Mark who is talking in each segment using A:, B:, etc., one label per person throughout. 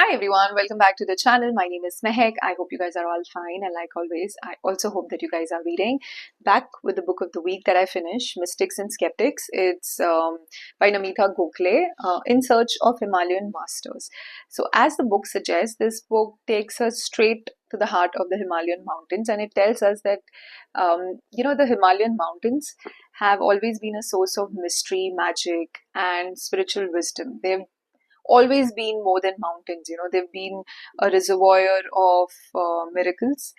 A: Hi everyone, welcome back to the channel. My name is Mehek. I hope you guys are all fine, and like always, I also hope that you guys are reading. Back with the book of the week that I finished, Mystics and Skeptics. It's by Namita Gokhale, In Search of Himalayan Masters. So as the book suggests, this book takes us straight to the heart of the Himalayan mountains, and it tells us that the Himalayan mountains have always been a source of mystery, magic, and spiritual wisdom. They've always been more than mountains. They've been a reservoir of miracles,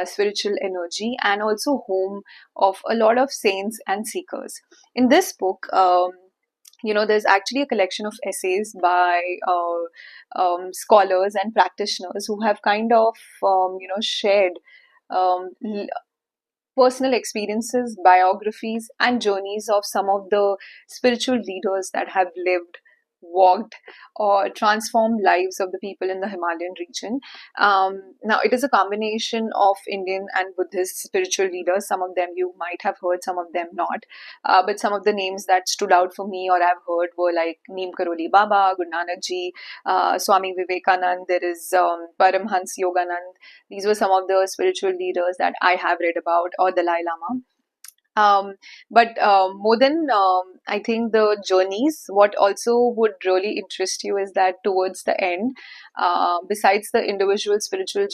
A: spiritual energy, and also home of a lot of saints and seekers. In this book, there's actually a collection of essays by scholars and practitioners who have kind of shared um, l- personal experiences, biographies, and journeys of some of the spiritual leaders that have lived, walked, or transformed lives of the people in the Himalayan region. Now, it is a combination of Indian and Buddhist spiritual leaders. Some of them you might have heard, some of them not. But some of the names that stood out for me or I've heard were like Neem Karoli Baba, Guru Nanak Ji, Swami Vivekananda, there is Paramhansa Yogananda. These were some of the spiritual leaders that I have read about, or Dalai Lama. But more than I think the journeys, what also would really interest you is that towards the end, besides the individual spiritual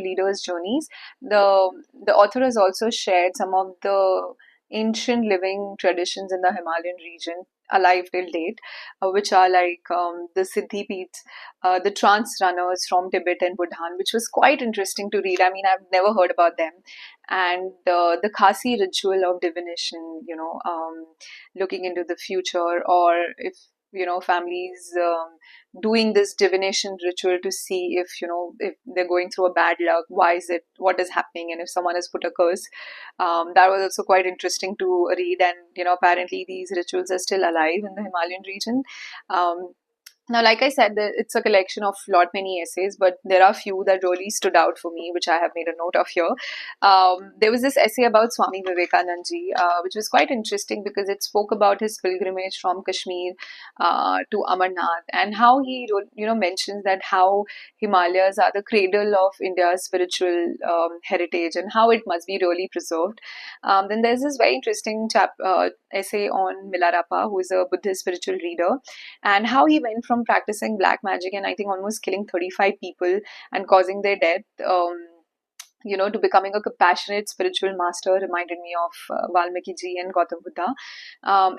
A: leaders' journeys, the author has also shared some of the ancient living traditions in the Himalayan region alive till date, which are like the Siddhi peeths, the trance runners from Tibet and Bhutan, which was quite interesting to read. I mean, I've never heard about them. And the Khasi ritual of divination, looking into the future, or if families doing this divination ritual to see if they're going through a bad luck, why is it, what is happening, and if someone has put a curse. That was also quite interesting to read, and apparently these rituals are still alive in the Himalayan region. Now, like I said, it's a collection of lot many essays, but there are few that really stood out for me, which I have made a note of here. There was this essay about Swami Vivekananda ji, which was quite interesting because it spoke about his pilgrimage from Kashmir to Amarnath, and how he mentions that how Himalayas are the cradle of India's spiritual heritage, and how it must be really preserved. Then there's this very interesting essay on Milarepa, who is a Buddhist spiritual leader, and how he went from practicing black magic and I think almost killing 35 people and causing their death, to becoming a compassionate spiritual master. Reminded me of Valmiki ji and Gautam Buddha.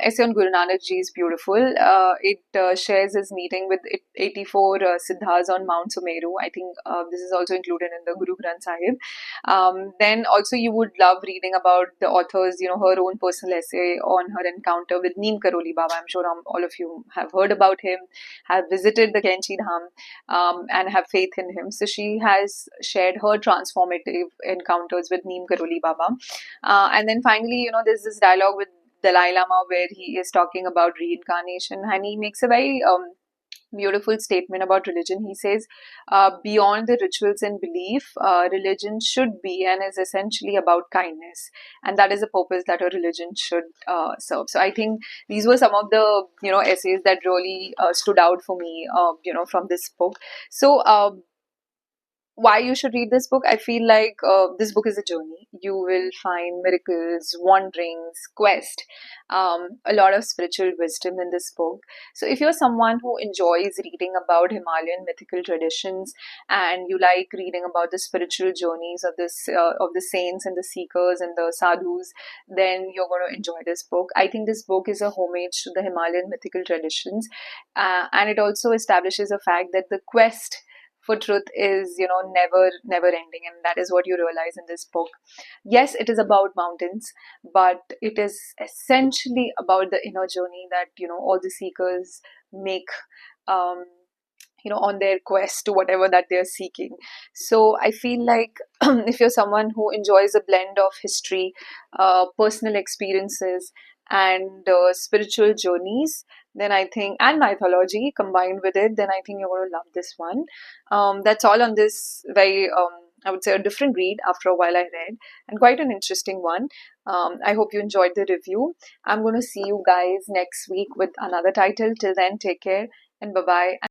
A: Essay on Guru Nanak ji is beautiful. It shares his meeting with 84 Siddhas on Mount Sumeru. I think this is also included in the Guru Granth Sahib. Then also you would love reading about the author's, her own personal essay on her encounter with Neem Karoli Baba. I'm sure all of you have heard about him, have visited the Kenchi Dham, and have faith in him. So she has shared her transformative encounters with Neem Karoli Baba. And then finally, there's this dialogue with Dalai Lama where he is talking about reincarnation, and he makes a very beautiful statement about religion. He says, beyond the rituals and belief, religion should be and is essentially about kindness, and that is the purpose that a religion should serve. So I think these were some of the essays that really stood out for me, from this book. So why you should read this book? I feel like this book is a journey. You will find miracles, wanderings, quest, a lot of spiritual wisdom in this book. So if you're someone who enjoys reading about Himalayan mythical traditions, and you like reading about the spiritual journeys of the saints and the seekers and the sadhus, then you're going to enjoy this book. I think this book is a homage to the Himalayan mythical traditions, and it also establishes the fact that the quest for truth is never ending, and that is what you realize in this book. Yes, it is about mountains, but it is essentially about the inner journey that all the seekers make, um, on their quest to whatever that they're seeking. So I feel like if you're someone who enjoys a blend of history, personal experiences, and spiritual journeys, then I think, and mythology combined with it, then I think you're going to love this one. That's all on this very, I would say, a different read after a while I read, and quite an interesting one. I hope you enjoyed the review. I'm going to see you guys next week with another title. Till then, take care and bye bye.